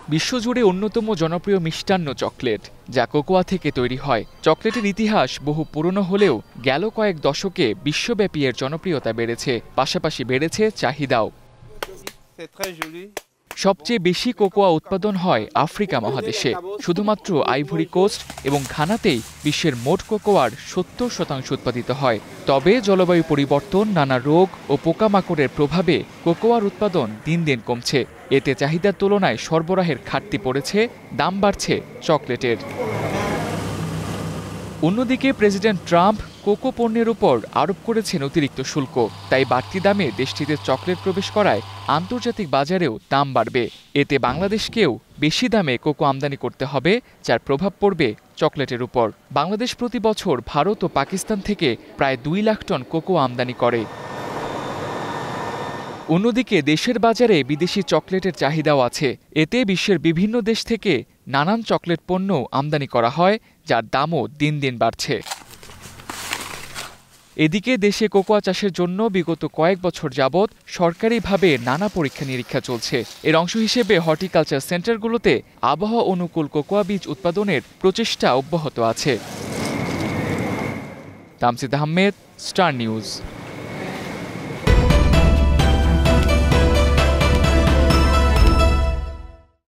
বিশ্বজুড়ে অন্যতম জনপ্রিয় মিষ্টান্ন চকলেট, যা কোকোয়া থেকে তৈরি হয়। চকলেটের ইতিহাস বহু পুরনো হলেও গেল কয়েক দশকে বিশ্বব্যাপী এর জনপ্রিয়তা বেড়েছে, পাশাপাশি বেড়েছে চাহিদাও। সবচেয়ে বেশি কোকোয়া উৎপাদন হয় আফ্রিকা মহাদেশে। শুধুমাত্র আইভরি কোস্ট এবং ঘানাতেই বিশ্বের মোট কোকোয়ার ৭০% উৎপাদিত হয়। তবে জলবায়ু পরিবর্তন, নানা রোগ ও পোকামাকড়ের প্রভাবে কোকোয়ার উৎপাদন দিন দিন কমছে। এতে চাহিদার তুলনায় সরবরাহের ঘাটতি পড়েছে, দাম বাড়ছে চকলেটের। অন্যদিকে প্রেসিডেন্ট ট্রাম্প কোকো পণ্যের উপর আরোপ করেছেন অতিরিক্ত শুল্ক। তাই বাড়তি দামে দেশটিতে চকলেট প্রবেশ করায় আন্তর্জাতিক বাজারেও দাম বাড়বে। এতে বাংলাদেশকেও বেশি দামে কোকো আমদানি করতে হবে, যার প্রভাব পড়বে চকলেটের উপর। বাংলাদেশ প্রতি বছর ভারত ও পাকিস্তান থেকে প্রায় ২ লাখ টন কোকো আমদানি করে। অন্যদিকে দেশের বাজারে বিদেশি চকলেটের চাহিদাও আছে। এতে বিশ্বের বিভিন্ন দেশ থেকে নানান চকলেট পণ্য আমদানি করা হয়, যার দামও দিন দিন বাড়ছে। এদিকে দেশে কোকোয়া চাষের জন্য বিগত কয়েক বছর যাবৎ সরকারিভাবে নানা পরীক্ষা নিরীক্ষা চলছে। এর অংশ হিসেবে হর্টিকালচার সেন্টারগুলোতে আবহাওয়া অনুকূল কোকোয়া বীজ উৎপাদনের প্রচেষ্টা অব্যাহত আছে। Tamsid Ahmed, star news.